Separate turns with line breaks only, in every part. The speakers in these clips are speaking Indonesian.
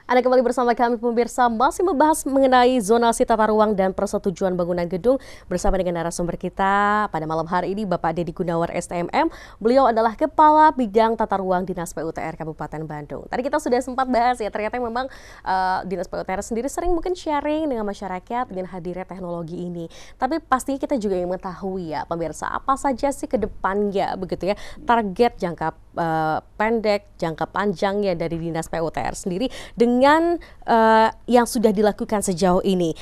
Anda kembali bersama kami pemirsa, masih membahas mengenai zonasi tata ruang dan persetujuan bangunan gedung bersama dengan narasumber kita pada malam hari ini, Bapak Deddy Gunawan STMM. Beliau adalah Kepala Bidang Tata Ruang Dinas PUTR Kabupaten Bandung. Tadi kita sudah sempat bahas ya, ternyata memang Dinas PUTR sendiri sering mungkin sharing dengan masyarakat dengan hadirnya teknologi ini. Tapi pastinya kita juga ingin mengetahui ya pemirsa, apa saja sih ke depannya begitu ya, target jangka pendek, jangka panjang ya dari Dinas PUTR sendiri dengan yang sudah dilakukan sejauh ini,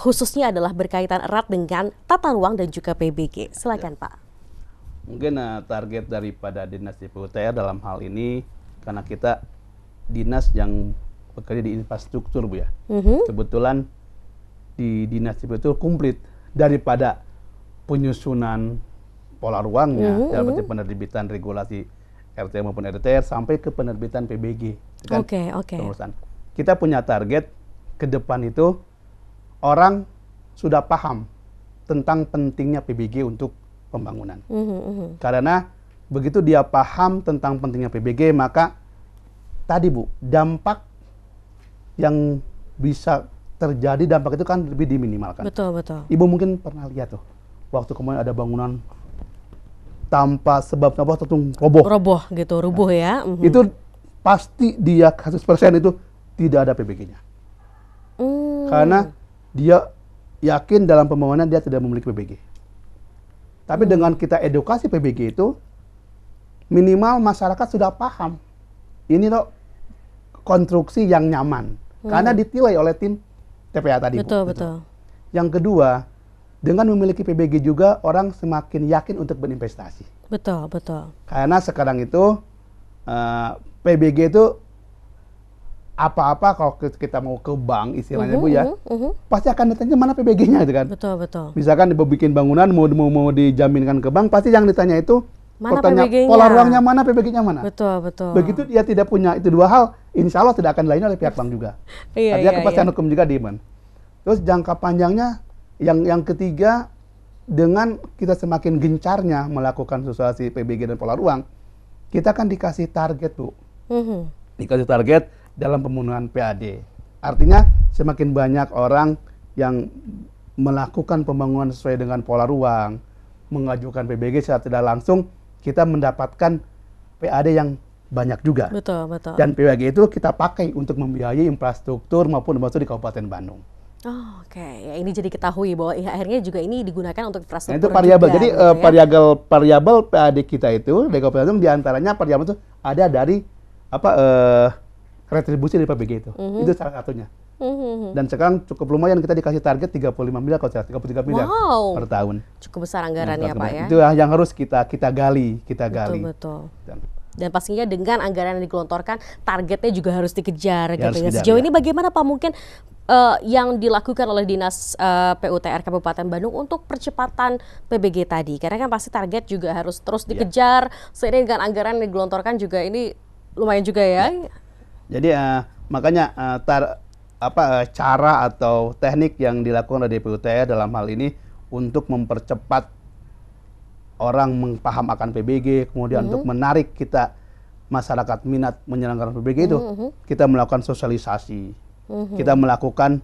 khususnya adalah berkaitan erat dengan tata ruang dan juga PBG. Silakan Pak.
Mungkin target daripada Dinas di PUTR dalam hal ini, karena kita dinas yang bekerja di infrastruktur, Bu ya. Kebetulan di Dinas di PUTR komplit daripada penyusunan pola ruangnya, dalam penerbitan regulasi RT maupun RTR sampai ke penerbitan PBG.
Oke.
Kita punya target ke depan itu orang sudah paham tentang pentingnya PBG untuk pembangunan. Karena begitu dia paham tentang pentingnya PBG, maka tadi Bu, dampak yang bisa terjadi, dampak itu kan lebih diminimalkan.
Betul.
Ibu mungkin pernah lihat tuh, waktu kemarin ada bangunan tanpa sebab apa
rubuh ya.
Itu pasti dia 100% itu tidak ada PBG-nya. Karena dia yakin dalam pembangunan dia tidak memiliki PBG. Tapi dengan kita edukasi PBG itu, minimal masyarakat sudah paham. Ini loh konstruksi yang nyaman. Karena ditilai oleh tim TPA tadi.
Betul.
Yang kedua, dengan memiliki PBG juga orang semakin yakin untuk berinvestasi.
Betul.
Karena sekarang itu PBG itu apa-apa kalau kita mau ke bank istilahnya Bu ya, pasti akan ditanya mana PBG-nya itu kan.
Betul.
Misalkan bikin bangunan mau dijaminkan ke bank, pasti yang ditanya itu
mana PBG-nya?
Pola ruangnya mana, PBG-nya mana.
Betul.
Begitu dia tidak punya itu dua hal, insya Allah tidak akan dilayani oleh pihak bank juga. Artinya kepastian hukum juga di Terus jangka panjangnya yang ketiga, dengan kita semakin gencarnya melakukan sosialisasi PBG dan pola ruang, kita kan dikasih target Bu. Dikasih target dalam pemenuhan PAD. Artinya semakin banyak orang yang melakukan pembangunan sesuai dengan pola ruang, mengajukan PBG secara tidak langsung, kita mendapatkan PAD yang banyak juga.
Betul.
Dan PBG itu kita pakai untuk membiayai infrastruktur maupun di Kabupaten Bandung.
Oke. Ya, ini jadi ketahui bahwa ya, akhirnya juga ini digunakan untuk infrastruktur.
Nah, itu variabel.
Juga,
jadi
gitu
variabel PAD kita itu dari Kabupaten Bandung, diantaranya variabel itu ada dari retribusi dari PBG itu. Itu salah satunya. Dan sekarang cukup lumayan, kita dikasih target 35 miliar, kalau 33 miliar per tahun.
Cukup besar anggarannya Pak ya.
Itu yang harus kita gali.
Betul. Dan pastinya dengan anggaran yang digelontorkan, targetnya juga harus dikejar.
Ya,
gitu ya. Sejauh ini bagaimana Pak mungkin yang dilakukan oleh Dinas PUTR Kabupaten Bandung untuk percepatan PBG tadi? Karena kan pasti target juga harus terus dikejar, seiring dengan anggaran yang digelontorkan juga ini lumayan juga ya.
Jadi makanya cara atau teknik yang dilakukan oleh PUTR dalam hal ini untuk mempercepat orang paham akan PBG, kemudian untuk menarik kita masyarakat minat menyelenggarakan PBG itu, kita melakukan sosialisasi. Kita melakukan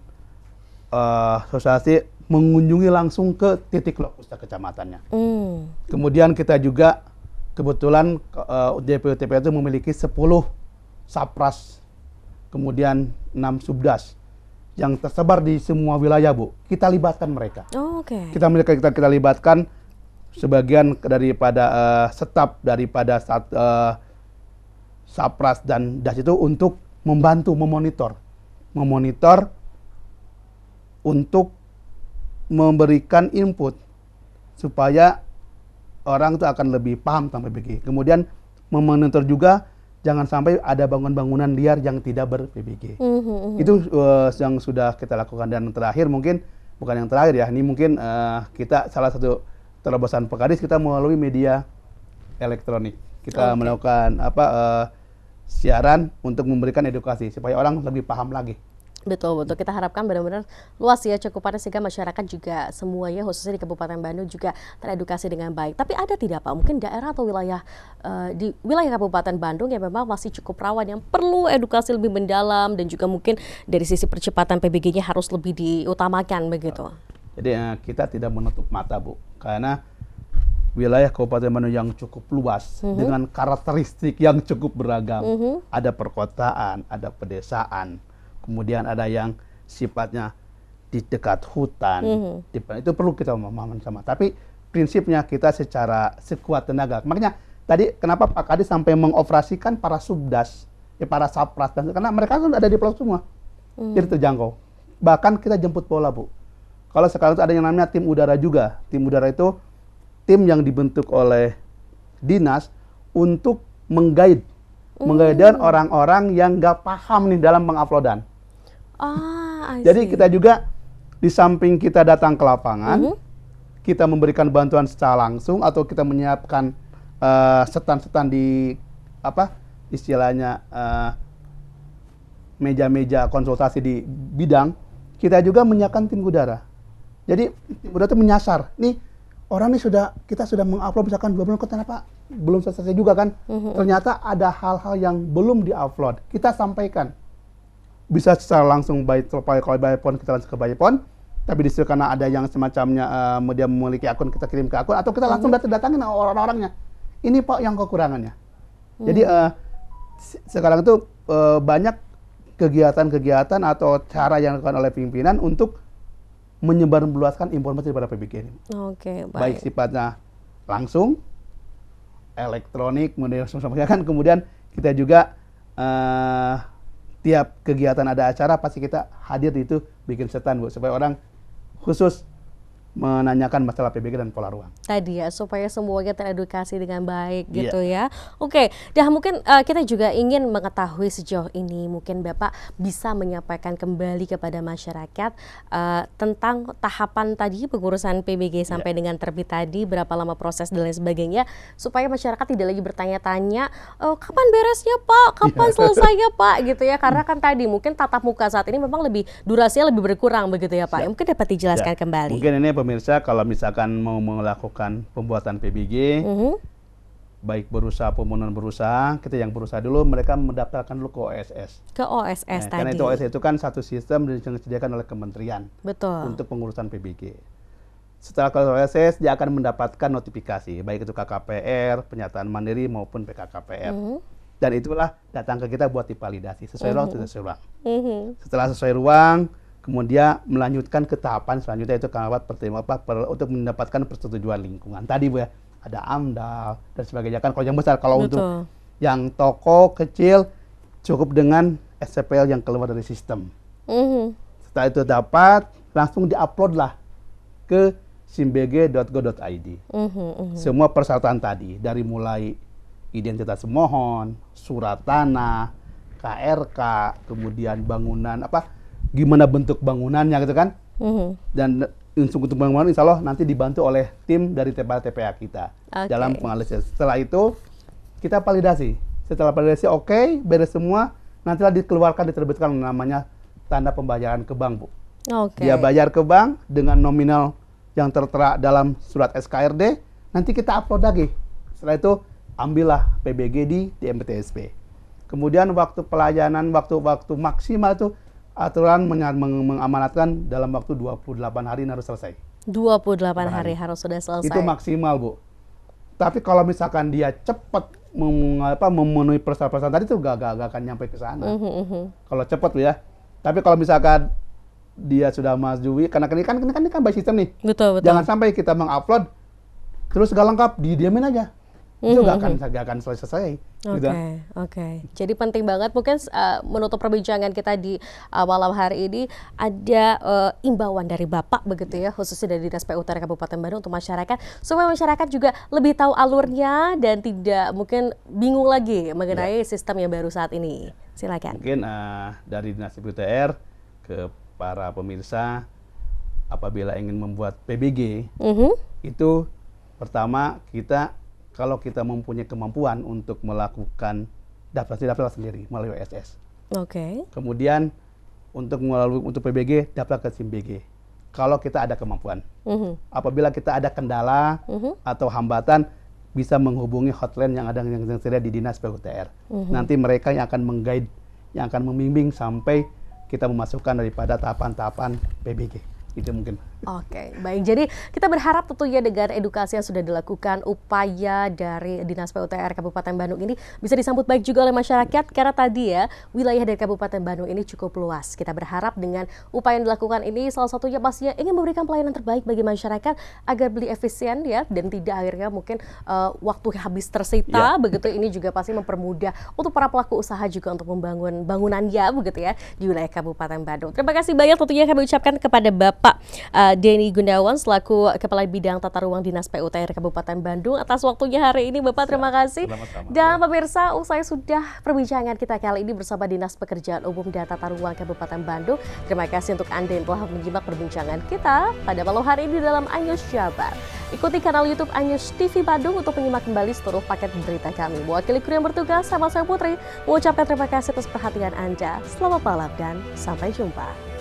sosialisasi, mengunjungi langsung ke titik lokus kecamatannya. Kemudian kita juga kebetulan DPUTP itu memiliki 10 Sapras, kemudian 6 Subdas yang tersebar di semua wilayah Bu. Kita libatkan mereka. Kita libatkan sebagian daripada staf daripada Sapras dan Das itu untuk membantu memonitor untuk memberikan input supaya orang itu akan lebih paham tentang PBG. Kemudian memonitor juga jangan sampai ada bangunan-bangunan liar yang tidak ber-PBG. Itu yang sudah kita lakukan. Dan terakhir mungkin, bukan yang terakhir ya, ini mungkin kita salah satu terobosan Pekadis, kita melalui media elektronik. Kita melakukan siaran untuk memberikan edukasi supaya orang lebih paham lagi
Betul, betul. Kita harapkan benar-benar luas ya cakupannya sehingga masyarakat juga semuanya khususnya di Kabupaten Bandung juga teredukasi dengan baik. Tapi ada tidak Pak, mungkin daerah atau wilayah di wilayah Kabupaten Bandung yang memang masih cukup rawan yang perlu edukasi lebih mendalam dan juga mungkin dari sisi percepatan PBG-nya harus lebih diutamakan begitu.
Jadi kita tidak menutup mata Bu, karena wilayah Kabupaten Bandung yang cukup luas dengan karakteristik yang cukup beragam. Ada perkotaan, ada pedesaan, kemudian ada yang sifatnya di dekat hutan. Itu perlu kita memahami sama. Tapi prinsipnya kita secara sekuat tenaga. Makanya tadi kenapa Pak Kadi sampai mengoperasikan para subdas, para sapras, karena mereka kan ada di pulau semua, jadi terjangkau. Bahkan kita jemput bola Bu. Kalau sekarang itu ada yang namanya tim udara juga. Tim udara itu tim yang dibentuk oleh dinas untuk menggait orang-orang yang nggak paham nih dalam penguploadan. Jadi kita juga di samping kita datang ke lapangan, kita memberikan bantuan secara langsung atau kita menyiapkan setan-setan di istilahnya meja-meja konsultasi di bidang, kita juga menyiapkan tim udara. Jadi tim udara itu menyasar. Nih orang ini kita sudah mengupload misalkan 2 bulan, kenapa belum selesai juga kan? Ternyata ada hal-hal yang belum diupload. Kita sampaikan. Bisa secara langsung by phone kita langsung ke by phone, tapi disitu karena ada yang semacamnya dia memiliki akun, kita kirim ke akun, atau kita langsung datangin orang-orangnya. Ini Pak yang kekurangannya. Jadi sekarang itu banyak kegiatan-kegiatan atau cara yang dilakukan oleh pimpinan untuk menyebarluaskan informasi kepada PBG ini. Baik sifatnya langsung, elektronik, kemudian kita juga tiap kegiatan ada acara pasti kita hadir di itu, bikin stand Bu, supaya orang khusus menanyakan masalah PBG dan pola ruang.
Tadi ya, supaya semuanya teredukasi dengan baik gitu ya. Oke, dan mungkin kita juga ingin mengetahui sejauh ini, mungkin Bapak bisa menyampaikan kembali kepada masyarakat tentang tahapan tadi pengurusan PBG sampai dengan terbit tadi, berapa lama proses dan lain sebagainya, supaya masyarakat tidak lagi bertanya-tanya, kapan beresnya Pak, kapan selesainya Pak, gitu ya. Karena kan tadi mungkin tatap muka saat ini memang durasinya lebih berkurang begitu ya Pak. Mungkin dapat dijelaskan kembali.
Mungkin ini pemirsa kalau misalkan mau melakukan pembuatan PBG, baik berusaha pemohonan berusaha, kita yang berusaha dulu, mereka mendaftarkan dulu ke OSS.
Ke OSS tadi.
Karena itu OSS itu kan satu sistem yang disediakan oleh kementerian.
Betul.
Untuk pengurusan PBG. Setelah ke OSS, dia akan mendapatkan notifikasi, baik itu KKPR, pernyataan mandiri maupun PKKPR. Dan itulah datang ke kita buat divalidasi sesuai ruang, tidak sesuai ruang. Setelah sesuai ruang, kemudian melanjutkan ke tahapan selanjutnya itu untuk mendapatkan persetujuan lingkungan. Tadi Bu ya, ada AMDAL dan sebagainya kan kalau yang besar. Kalau untuk yang toko kecil cukup dengan SCPL yang keluar dari sistem. Setelah itu dapat, langsung diupload lah ke simbg.go.id. Semua persyaratan tadi, dari mulai identitas pemohon, surat tanah, KRK, kemudian bangunan gimana bentuk bangunannya gitu kan, dan untuk bangunan insya Allah nanti dibantu oleh tim dari TPA kita dalam penganalisis. Setelah itu kita validasi. Setelah validasi beres semua, nantilah dikeluarkan, diterbitkan namanya tanda pembayaran ke bank Bu. Dia bayar ke bank dengan nominal yang tertera dalam surat SKRD, nanti kita upload lagi. Setelah itu ambillah PBG di MPTSP. Kemudian waktu pelayanan, waktu maksimal itu aturan mengamanatkan dalam waktu 28 hari harus selesai.
28 hari harus sudah selesai.
Itu maksimal Bu. Tapi kalau misalkan dia cepat memenuhi persyaratan tadi itu gak akan nyampe ke sana. Kalau cepat Bu ya. Tapi kalau misalkan dia sudah masuk, karena ini kan by system nih.
Betul.
Jangan sampai kita mengupload terus gak lengkap, didiamin aja. Itu gak akan selesai.
Oke. Jadi penting banget mungkin menutup perbincangan kita di malam hari ini ada imbauan dari Bapak begitu ya, khususnya dari Dinas PUTR Kabupaten Bandung untuk masyarakat, supaya masyarakat juga lebih tahu alurnya dan tidak mungkin bingung lagi mengenai sistem yang baru saat ini. Silakan.
Mungkin dari Dinas PUTR ke para pemirsa, apabila ingin membuat PBG, itu pertama kalau kita mempunyai kemampuan untuk melakukan daftar sendiri melalui OSS. Kemudian untuk PBG daftar ke SIM BG. Kalau kita ada kemampuan. Apabila kita ada kendala atau hambatan, bisa menghubungi hotline yang tersedia di Dinas PUTR. Nanti mereka yang akan mengguide, yang akan membimbing sampai kita memasukkan daripada tahapan-tahapan PBG. Itu mungkin.
Oke, baik. Jadi kita berharap tentunya dengan edukasi yang sudah dilakukan, upaya dari Dinas PUTR Kabupaten Bandung ini bisa disambut baik juga oleh masyarakat, karena tadi ya wilayah dari Kabupaten Bandung ini cukup luas. Kita berharap dengan upaya yang dilakukan ini salah satunya pastinya ingin memberikan pelayanan terbaik bagi masyarakat agar beli efisien ya, dan tidak akhirnya mungkin waktu habis tersita begitu. Ini juga pasti mempermudah untuk para pelaku usaha juga untuk membangun bangunannya begitu ya di wilayah Kabupaten Bandung. Terima kasih banyak tentunya kami ucapkan kepada Bapak Denny Gunawan selaku Kepala Bidang Tata Ruang Dinas PUTR Kabupaten Bandung atas waktunya hari ini. Bapak, terima kasih. Dan pemirsa, usai sudah perbincangan kita kali ini bersama Dinas Pekerjaan Umum dan Tata Ruang Kabupaten Bandung. Terima kasih untuk Anda yang telah menyimak perbincangan kita pada malam hari ini dalam Anyus Jabar. Ikuti kanal YouTube Anyus TV Bandung untuk menyimak kembali seluruh paket berita kami. Mewakili kru yang bertugas, sama saya Putri mengucapkan terima kasih atas perhatian Anda. Selamat malam dan sampai jumpa.